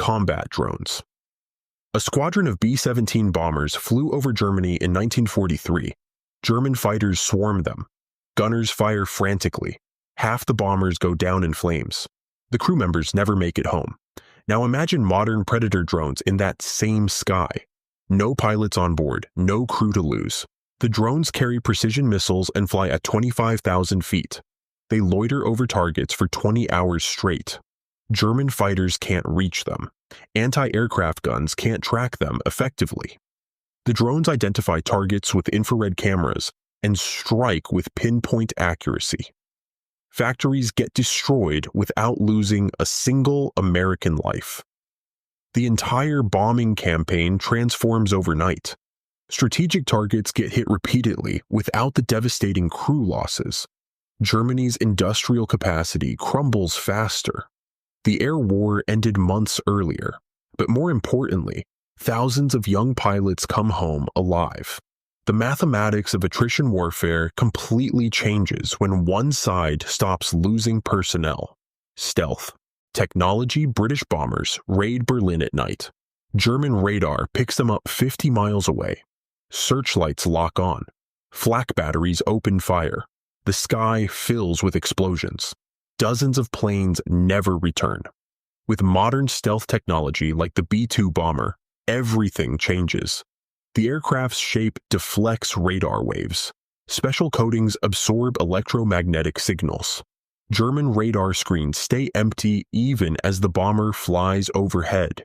Combat drones. A squadron of B-17 bombers flew over Germany in 1943. German fighters swarm them. Gunners fire frantically. Half the bombers go down in flames. The crew members never make it home. Now imagine modern Predator drones in that same sky. No pilots on board, no crew to lose. The drones carry precision missiles and fly at 25,000 feet. They loiter over targets for 20 hours straight. German fighters can't reach them. Anti-aircraft guns can't track them effectively. The drones identify targets with infrared cameras and strike with pinpoint accuracy. Factories get destroyed without losing a single American life. The entire bombing campaign transforms overnight. Strategic targets get hit repeatedly without the devastating crew losses. Germany's industrial capacity crumbles faster. The air war ended months earlier, but more importantly, thousands of young pilots come home alive. The mathematics of attrition warfare completely changes when one side stops losing personnel. Stealth. Technology British bombers raid Berlin at night. German radar picks them up 50 miles away. Searchlights lock on. Flak batteries open fire. The sky fills with explosions. Dozens of planes never return. With modern stealth technology like the B-2 bomber, everything changes. The aircraft's shape deflects radar waves. Special coatings absorb electromagnetic signals. German radar screens stay empty even as the bomber flies overhead.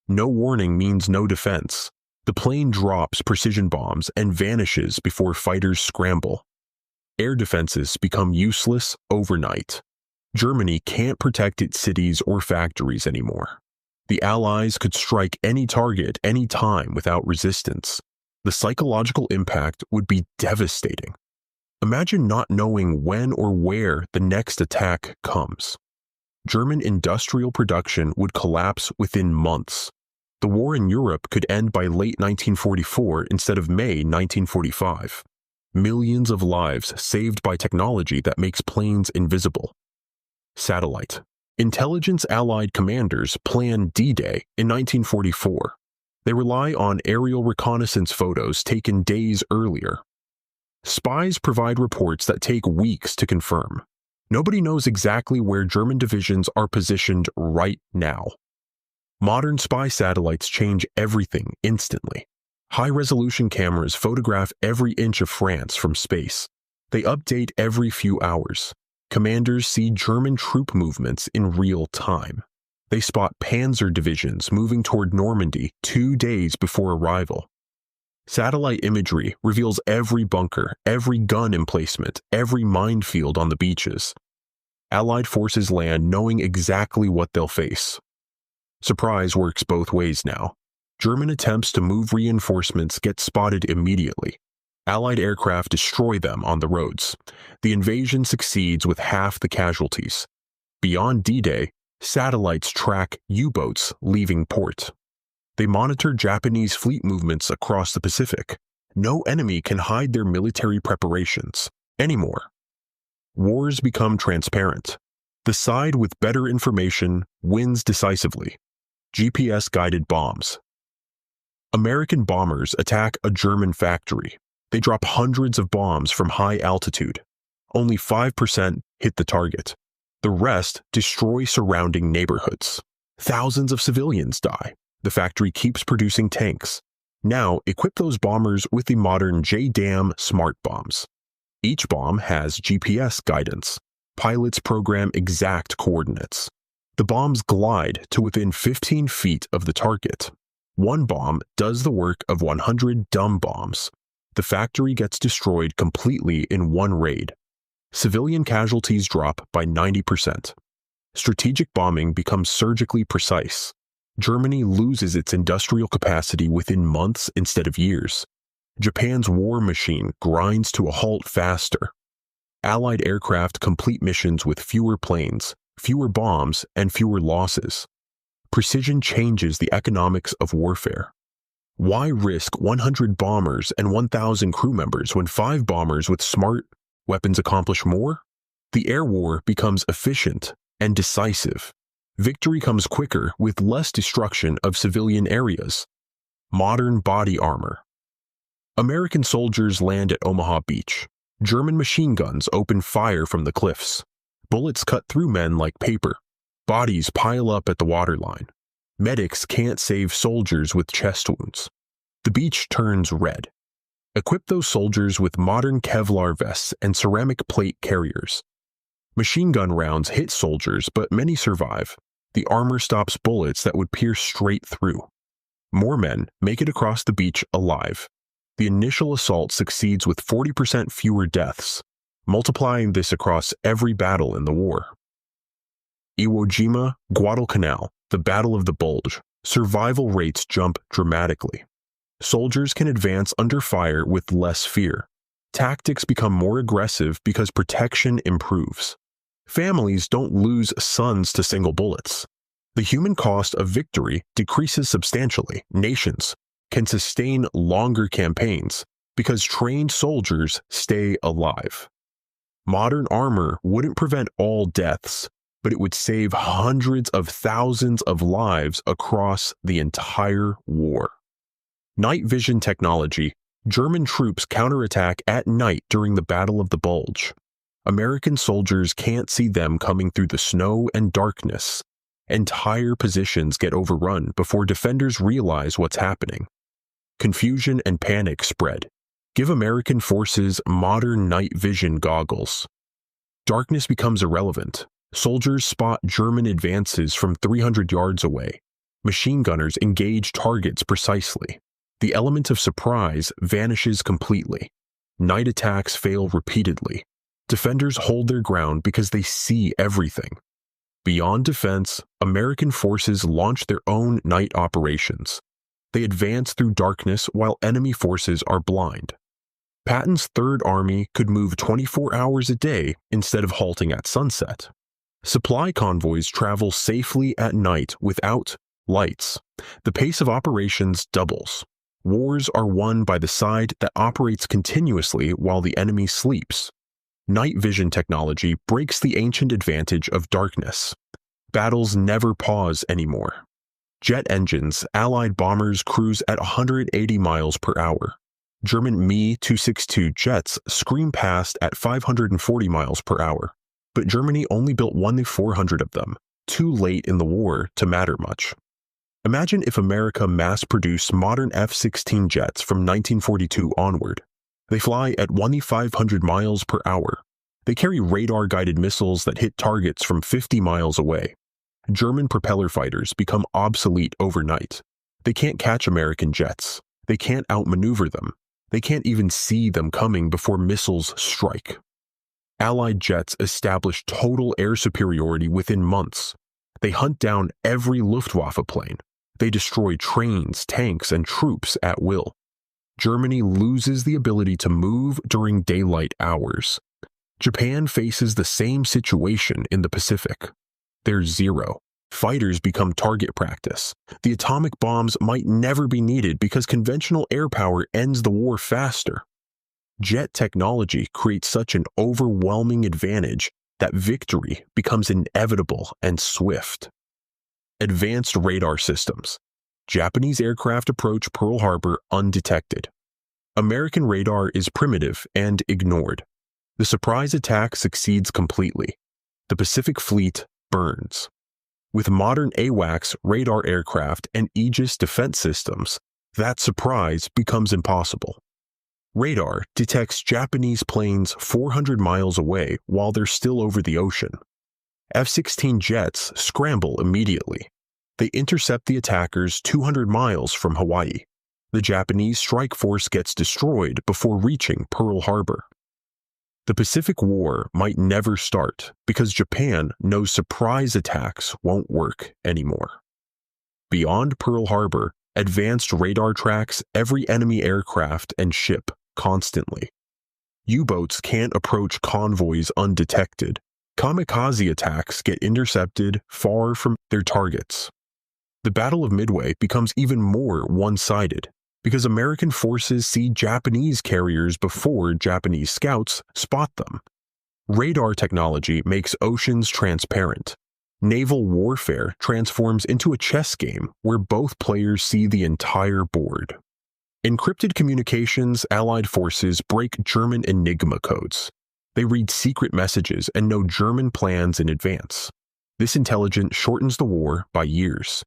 No warning means no defense. The plane drops precision bombs and vanishes before fighters scramble. Air defenses become useless overnight. Germany can't protect its cities or factories anymore. The Allies could strike any target any time without resistance. The psychological impact would be devastating. Imagine not knowing when or where the next attack comes. German industrial production would collapse within months. The war in Europe could end by late 1944 instead of May 1945. Millions of lives saved by technology that makes planes invisible. Satellite. Intelligence Allied commanders plan D-Day in 1944. They rely on aerial reconnaissance photos taken days earlier. Spies provide reports that take weeks to confirm. Nobody knows exactly where German divisions are positioned right now. Modern spy satellites change everything instantly. High-resolution cameras photograph every inch of France from space. They update every few hours. Commanders see German troop movements in real time. They spot panzer divisions moving toward Normandy 2 days before arrival. Satellite imagery reveals every bunker, every gun emplacement, every minefield on the beaches. Allied forces land knowing exactly what they'll face. Surprise works both ways now. German attempts to move reinforcements get spotted immediately. Allied aircraft destroy them on the roads. The invasion succeeds with half the casualties. Beyond D-Day, satellites track U-boats leaving port. They monitor Japanese fleet movements across the Pacific. No enemy can hide their military preparations anymore. Wars become transparent. The side with better information wins decisively. GPS-guided bombs. American bombers attack a German factory. They drop hundreds of bombs from high altitude. Only 5% hit the target. The rest destroy surrounding neighborhoods. Thousands of civilians die. The factory keeps producing tanks. Now, equip those bombers with the modern JDAM smart bombs. Each bomb has GPS guidance. Pilots program exact coordinates. The bombs glide to within 15 feet of the target. One bomb does the work of 100 dumb bombs. The factory gets destroyed completely in one raid. Civilian casualties drop by 90%. Strategic bombing becomes surgically precise. Germany loses its industrial capacity within months instead of years. Japan's war machine grinds to a halt faster. Allied aircraft complete missions with fewer planes, fewer bombs, and fewer losses. Precision changes the economics of warfare. Why risk 100 bombers and 1,000 crew members when 5 bombers with smart weapons accomplish more? The air war becomes efficient and decisive. Victory comes quicker with less destruction of civilian areas. Modern body armor. American soldiers land at Omaha Beach. German machine guns open fire from the cliffs. Bullets cut through men like paper. Bodies pile up at the waterline. Medics can't save soldiers with chest wounds. The beach turns red. Equip those soldiers with modern Kevlar vests and ceramic plate carriers. Machine gun rounds hit soldiers, but many survive. The armor stops bullets that would pierce straight through. More men make it across the beach alive. The initial assault succeeds with 40% fewer deaths, multiplying this across every battle in the war. Iwo Jima, Guadalcanal, the Battle of the Bulge. Survival rates jump dramatically. Soldiers can advance under fire with less fear. Tactics become more aggressive because protection improves. Families don't lose sons to single bullets. The human cost of victory decreases substantially. Nations can sustain longer campaigns because trained soldiers stay alive. Modern armor wouldn't prevent all deaths, but it would save hundreds of thousands of lives across the entire war. Night vision technology. German troops counterattack at night during the Battle of the Bulge. American soldiers can't see them coming through the snow and darkness. Entire positions get overrun before defenders realize what's happening. Confusion and panic spread. Give American forces modern night vision goggles. Darkness becomes irrelevant. Soldiers spot German advances from 300 yards away. Machine gunners engage targets precisely. The element of surprise vanishes completely. Night attacks fail repeatedly. Defenders hold their ground because they see everything. Beyond defense, American forces launch their own night operations. They advance through darkness while enemy forces are blind. Patton's Third Army could move 24 hours a day instead of halting at sunset. Supply convoys travel safely at night without lights. The pace of operations doubles. Wars are won by the side that operates continuously while the enemy sleeps. Night vision technology breaks the ancient advantage of darkness. Battles never pause anymore. Jet engines, Allied bombers cruise at 180 miles per hour. German Me-262 jets scream past at 540 miles per hour. But Germany only built 1-400 of them, too late in the war to matter much. Imagine if America mass-produced modern F-16 jets from 1942 onward. They fly at 1,500 miles per hour. They carry radar-guided missiles that hit targets from 50 miles away. German propeller fighters become obsolete overnight. They can't catch American jets. They can't outmaneuver them. They can't even see them coming before missiles strike. Allied jets establish total air superiority within months. They hunt down every Luftwaffe plane. They destroy trains, tanks, and troops at will. Germany loses the ability to move during daylight hours. Japan faces the same situation in the Pacific. There's zero. Fighters become target practice. The atomic bombs might never be needed because conventional air power ends the war faster. Jet technology creates such an overwhelming advantage that victory becomes inevitable and swift. Advanced radar systems. Japanese aircraft approach Pearl Harbor undetected. American radar is primitive and ignored. The surprise attack succeeds completely. The Pacific Fleet burns. With modern AWACS radar aircraft and Aegis defense systems, that surprise becomes impossible. Radar detects Japanese planes 400 miles away while they're still over the ocean. F-16 jets scramble immediately. They intercept the attackers 200 miles from Hawaii. The Japanese strike force gets destroyed before reaching Pearl Harbor. The Pacific War might never start because Japan knows surprise attacks won't work anymore. Beyond Pearl Harbor, advanced radar tracks every enemy aircraft and ship constantly. U-boats can't approach convoys undetected. Kamikaze attacks get intercepted far from their targets. The Battle of Midway becomes even more one-sided because American forces see Japanese carriers before Japanese scouts spot them. Radar technology makes oceans transparent. Naval warfare transforms into a chess game where both players see the entire board. Encrypted communications, Allied forces break German Enigma codes. They read secret messages and know German plans in advance. This intelligence shortens the war by years.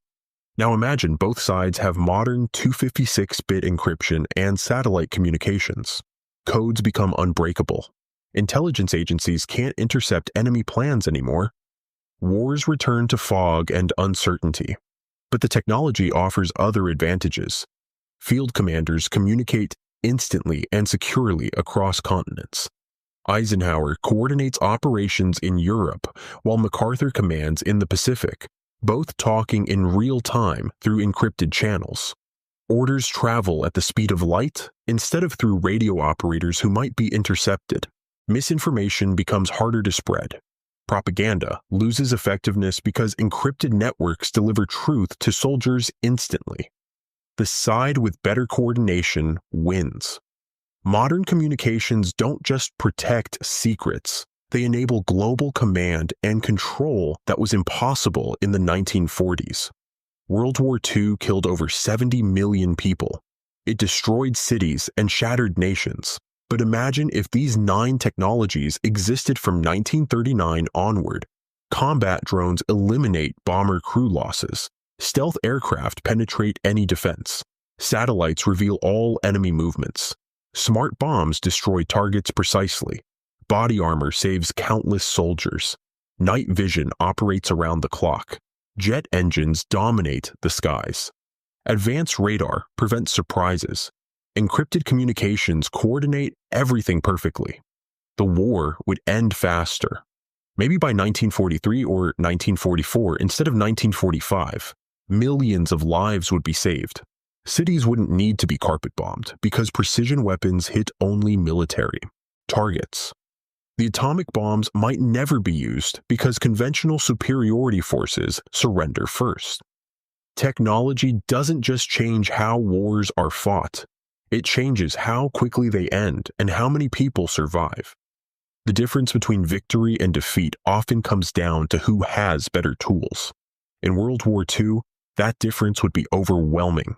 Now imagine both sides have modern 256-bit encryption and satellite communications. Codes become unbreakable. Intelligence agencies can't intercept enemy plans anymore. Wars return to fog and uncertainty. But the technology offers other advantages. Field commanders communicate instantly and securely across continents. Eisenhower coordinates operations in Europe, while MacArthur commands in the Pacific, both talking in real time through encrypted channels. Orders travel at the speed of light instead of through radio operators who might be intercepted. Misinformation becomes harder to spread. Propaganda loses effectiveness because encrypted networks deliver truth to soldiers instantly. The side with better coordination wins. Modern communications don't just protect secrets, they enable global command and control that was impossible in the 1940s. World War II killed over 70 million people. It destroyed cities and shattered nations. But imagine if these 9 technologies existed from 1939 onward. Combat drones eliminate bomber crew losses. Stealth aircraft penetrate any defense. Satellites reveal all enemy movements. Smart bombs destroy targets precisely. Body armor saves countless soldiers. Night vision operates around the clock. Jet engines dominate the skies. Advanced radar prevents surprises. Encrypted communications coordinate everything perfectly. The war would end faster. Maybe by 1943 or 1944 instead of 1945. Millions of lives would be saved. Cities wouldn't need to be carpet bombed because precision weapons hit only military targets. The atomic bombs might never be used because conventional superiority forces surrender first. Technology doesn't just change how wars are fought. It changes how quickly they end and how many people survive. The difference between victory and defeat often comes down to who has better tools. In World War II, that difference would be overwhelming.